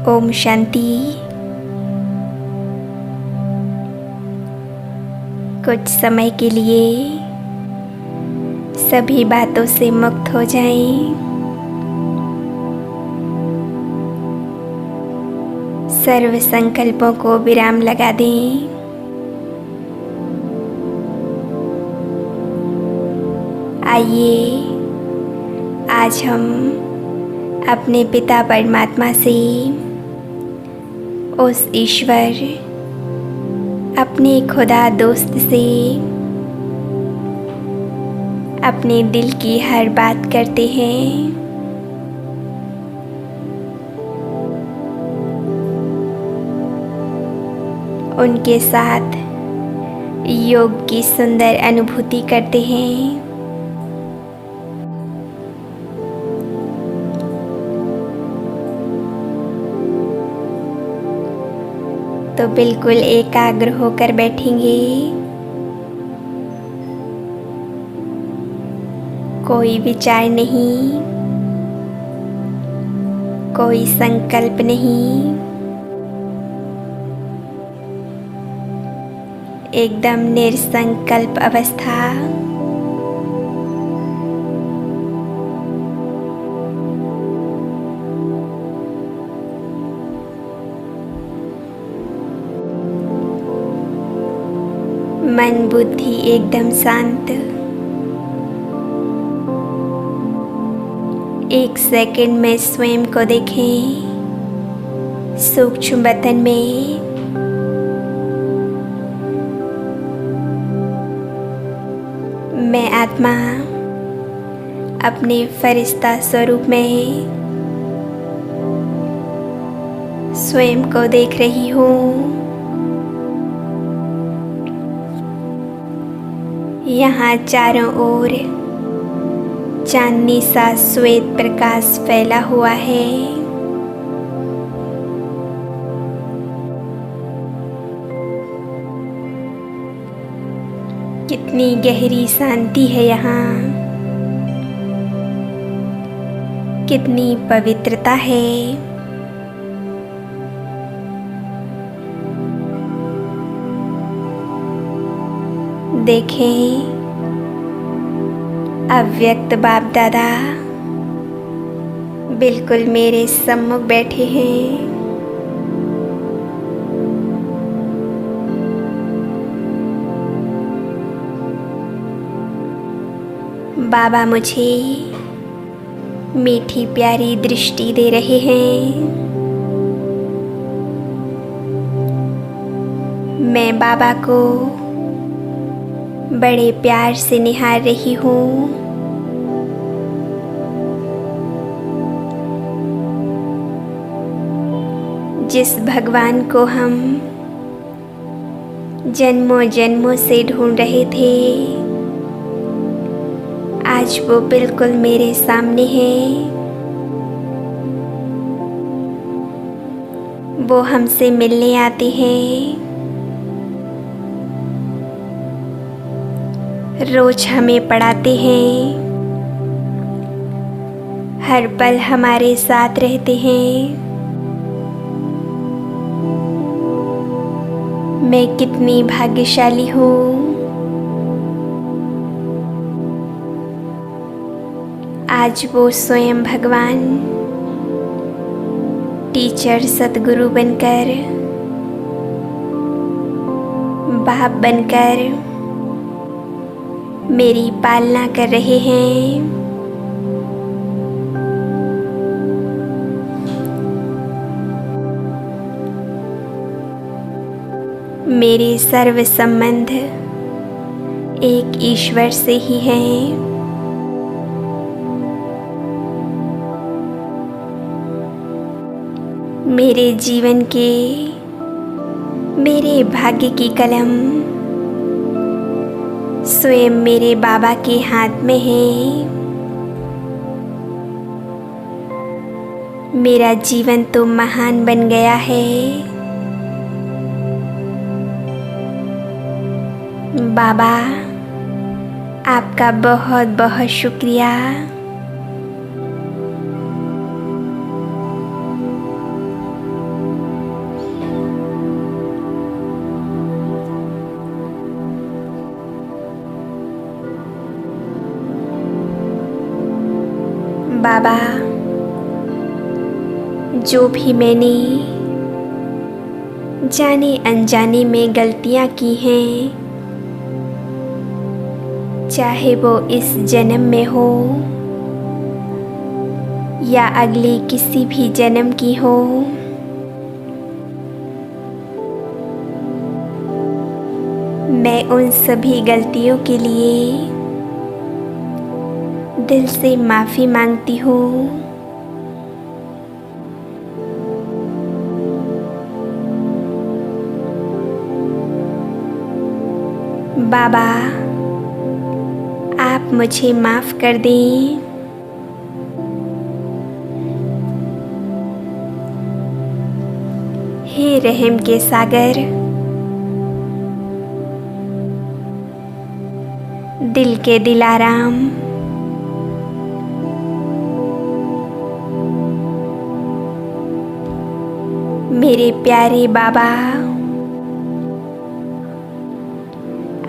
ओम शांति। कुछ समय के लिए सभी बातों से मुक्त हो जाएं। सर्व संकल्पों को विराम लगा दें। आइए आज हम अपने पिता परमात्मा से, उस ईश्वर, अपने खुदा दोस्त से अपने दिल की हर बात करते हैं। उनके साथ योग की सुंदर अनुभूति करते हैं। तो बिल्कुल एकाग्र होकर बैठेंगे। कोई विचार नहीं, कोई संकल्प नहीं, एकदम निरसंकल्प अवस्था। मन बुद्धि एकदम शांत। एक सेकंड में स्वयं को देखें सूक्ष्म बतन में। मैं आत्मा अपने फरिश्ता स्वरूप में स्वयं को देख रही हूँ। यहाँ चारों ओर चांदनी सा श्वेत प्रकाश फैला हुआ है। कितनी गहरी शांति है यहाँ, कितनी पवित्रता है। देखें, अव्यक्त बाप दादा बिल्कुल मेरे सम्मुख बैठे हैं। बाबा मुझे मीठी प्यारी दृष्टि दे रहे हैं। मैं बाबा को बड़े प्यार से निहार रही हूँ। जिस भगवान को हम जन्मों जन्मों से ढूंढ रहे थे, आज वो बिल्कुल मेरे सामने है। वो हमसे मिलने आते हैं। रोज हमें पढ़ाते हैं, हर पल हमारे साथ रहते हैं। मैं कितनी भाग्यशाली हूँ। आज वो स्वयं भगवान टीचर सतगुरु बनकर, बाप बनकर मेरी पालना कर रहे हैं। मेरे सर्व संबंध एक ईश्वर से ही हैं। मेरे जीवन के, मेरे भाग्य की कलम स्वयं मेरे बाबा के हाथ में है। मेरा जीवन तो महान बन गया है। बाबा आपका बहुत बहुत शुक्रिया। बाबा, जो भी मैंने जाने अनजाने में गलतियाँ की हैं, चाहे वो इस जन्म में हो या अगले किसी भी जन्म की हो, मैं उन सभी गलतियों के लिए दिल से माफ़ी मांगती हूँ। बाबा, आप मुझे माफ़ कर दें। हे रहम के सागर, दिल के दिलाराम, मेरे प्यारे बाबा,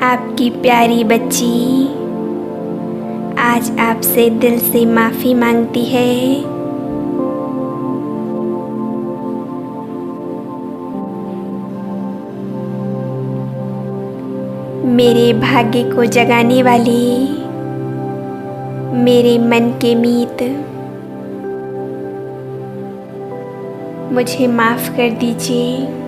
आपकी प्यारी बच्ची आज आपसे दिल से माफ़ी मांगती है। मेरे भाग्य को जगाने वाली, मेरे मन के मीत, मुझे माफ़ कर दीजिए।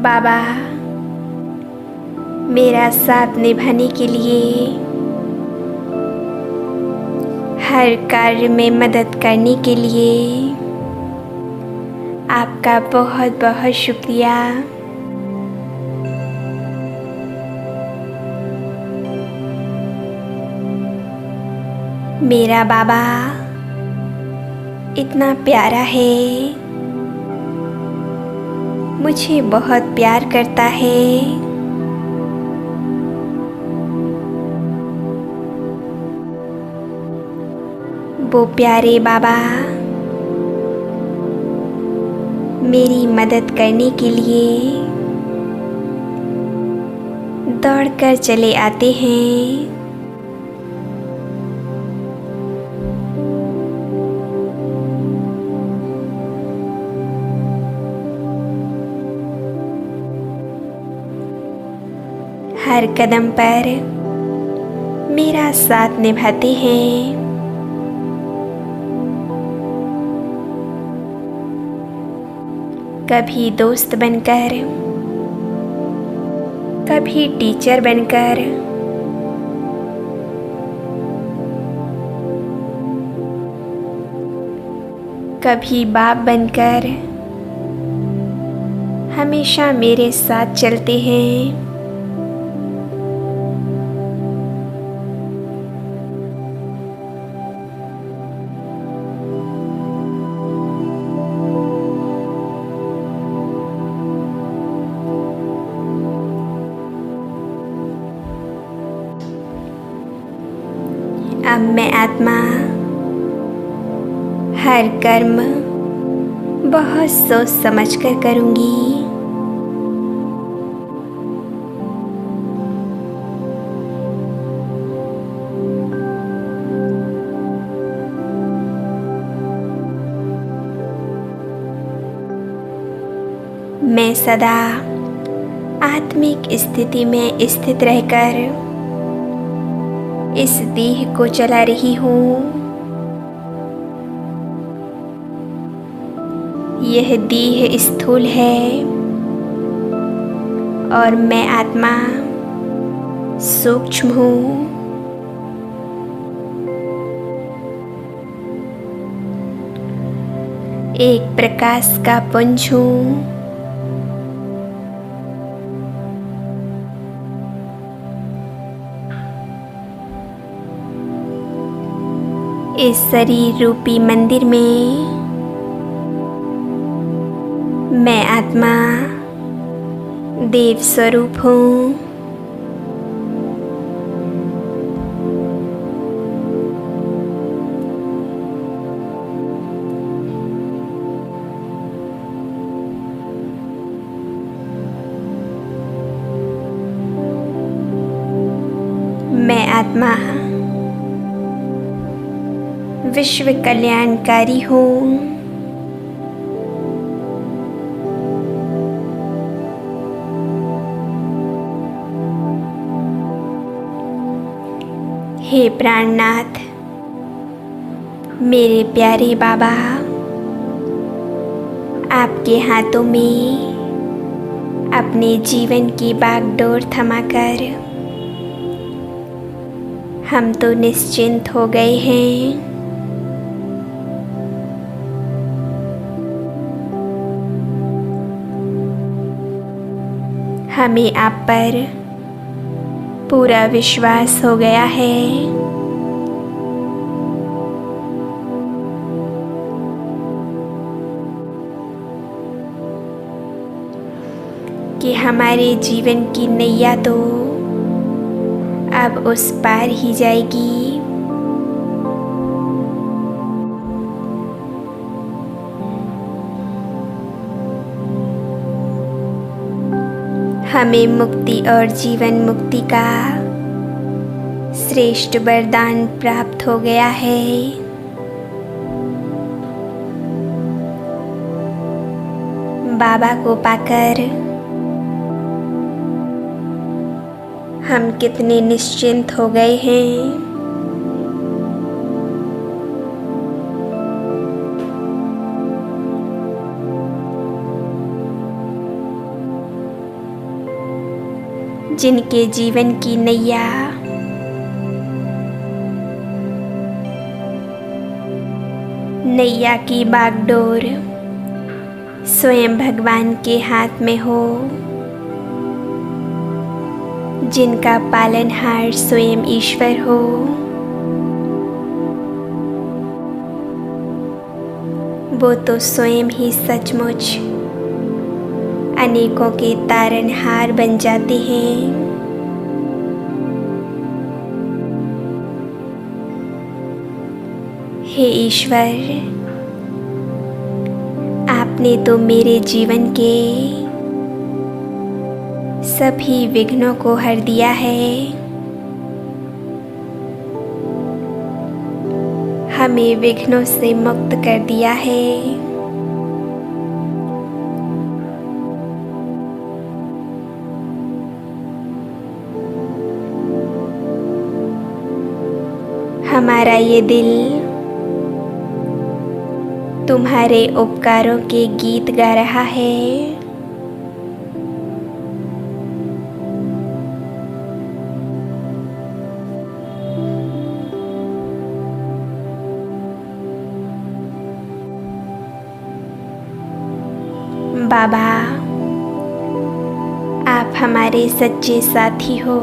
बाबा, मेरा साथ निभाने के लिए, हर कार्य में मदद करने के लिए आपका बहुत बहुत शुक्रिया। मेरा बाबा इतना प्यारा है, मुझे बहुत प्यार करता है। वो प्यारे बाबा मेरी मदद करने के लिए दौड़कर चले आते हैं। हर कदम पर मेरा साथ निभाते हैं। कभी दोस्त बनकर, कभी टीचर बनकर, कभी बाप बनकर हमेशा मेरे साथ चलते हैं। अब मैं आत्मा हर कर्म बहुत सोच समझ कर करूँगी। मैं सदा आत्मिक स्थिति में स्थित रहकर इस देह को चला रही हूँ। यह देह स्थूल है और मैं आत्मा सूक्ष्म हूँ। एक प्रकाश का पुंज हूँ। इस शरीर रूपी मंदिर में मैं आत्मा देव स्वरूप हूँ। आत्मा विश्व कल्याणकारी हूँ। हे प्राणनाथ, मेरे प्यारे बाबा, आपके हाथों में अपने जीवन की बागडोर थमाकर हम तो निश्चिंत हो गए हैं। हमें आप पर पूरा विश्वास हो गया है कि हमारे जीवन की नैया तो अब उस पार ही जाएगी। हमें मुक्ति और जीवन मुक्ति का श्रेष्ठ वरदान प्राप्त हो गया है। बाबा को पाकर हम कितने निश्चिंत हो गए हैं। जिनके जीवन की नैया की बागडोर स्वयं भगवान के हाथ में हो, जिनका पालनहार स्वयं ईश्वर हो, वो तो स्वयं ही सचमुच अनेकों के तारनहार बन जाते हैं। हे ईश्वर, आपने तो मेरे जीवन के सभी विघ्नों को हर दिया है। हमें विघ्नों से मुक्त कर दिया है। हमारा ये दिल तुम्हारे उपकारों के गीत गा रहा है। बाबा, आप हमारे सच्चे साथी हो,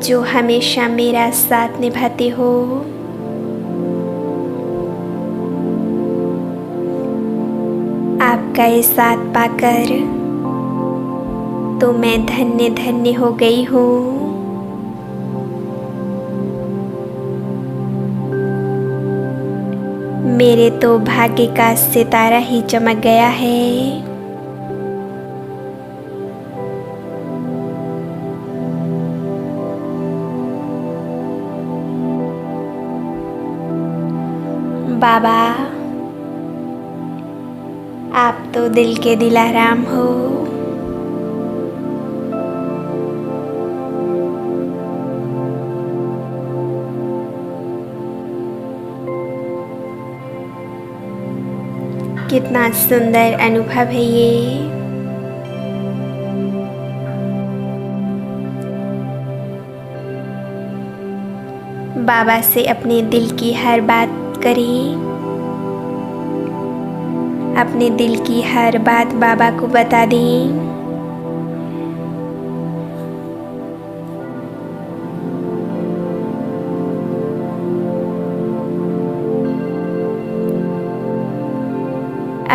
जो हमेशा मेरा साथ निभाते हो। आपका ये साथ पाकर तो मैं धन्य धन्य हो गई हूँ। मेरे तो भाग्य का सितारा ही चमक गया है। बाबा, आप तो दिल के दिलाराम हो। कितना सुंदर अनुभव है ये। बाबा से अपने दिल की हर बात करें। अपने दिल की हर बात बाबा को बता दें।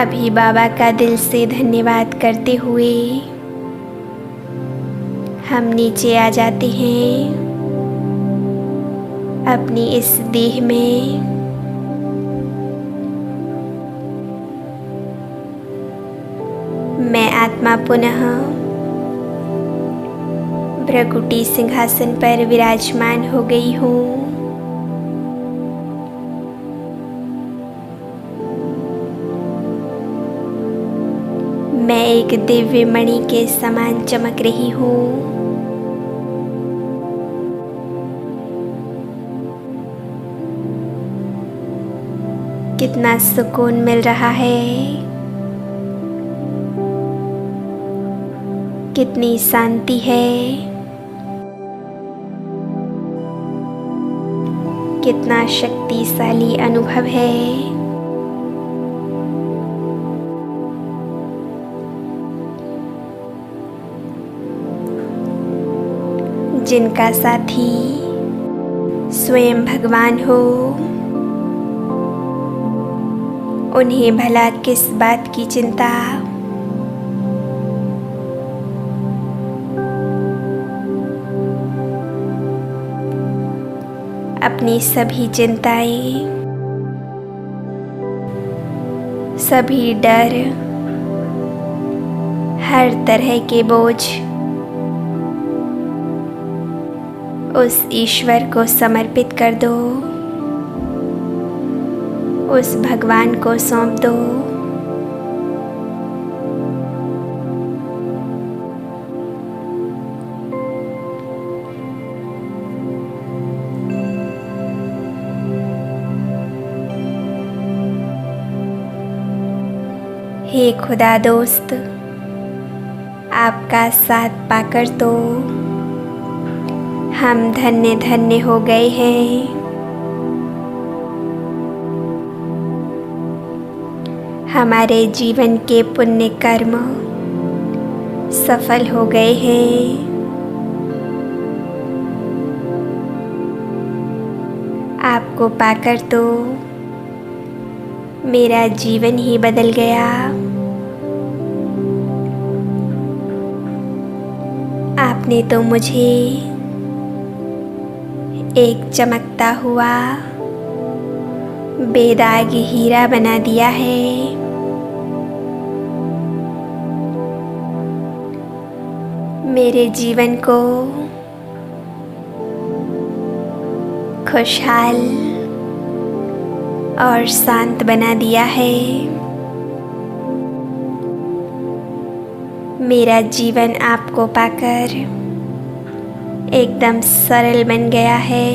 अभी बाबा का दिल से धन्यवाद करते हुए हम नीचे आ जाते हैं अपनी इस देह में। मैं आत्मा पुनः भ्रकुटी सिंहासन पर विराजमान हो गई हूँ। मैं एक दिव्य मणि के समान चमक रही हूँ। कितना सुकून मिल रहा है, कितनी शांति है, कितना शक्तिशाली अनुभव है। जिनका साथी स्वयं भगवान हो, उन्हें भला किस बात की चिंता। अपनी सभी चिंताएं, सभी डर, हर तरह के बोझ उस ईश्वर को समर्पित कर दो, उस भगवान को सौंप दो। हे खुदा दोस्त, आपका साथ पाकर तो हम धन्य धन्य हो गए हैं। हमारे जीवन के पुण्य कर्म सफल हो गए हैं। आपको पाकर तो मेरा जीवन ही बदल गया। आपने तो मुझे एक चमकता हुआ बेदाग हीरा बना दिया है। मेरे जीवन को खुशहाल और शांत बना दिया है। मेरा जीवन आपको पाकर एकदम सरल बन गया है।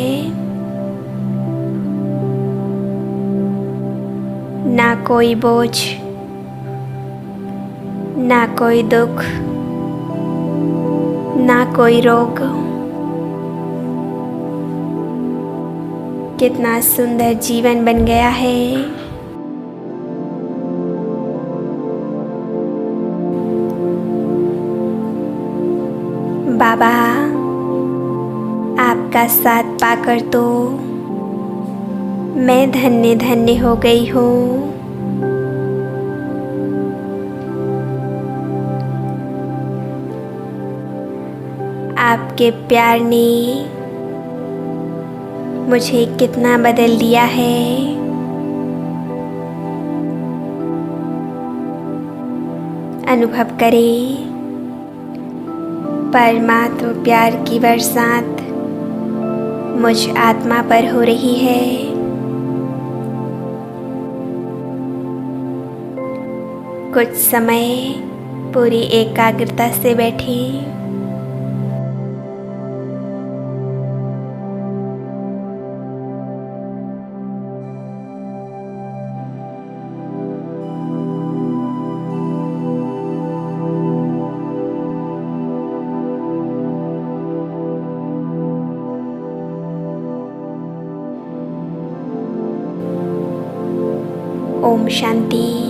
ना कोई बोझ, ना कोई दुख, ना कोई रोग। कितना सुंदर जीवन बन गया है। बाबा, आपका साथ पाकर तो मैं धन्य धन्य हो गई हूँ। आपके प्यार ने मुझे कितना बदल दिया है। अनुभव करें, परमात्मा प्यार की बरसात मुझ आत्मा पर हो रही है। कुछ समय पूरी एकाग्रता से बैठें। ओम शांति।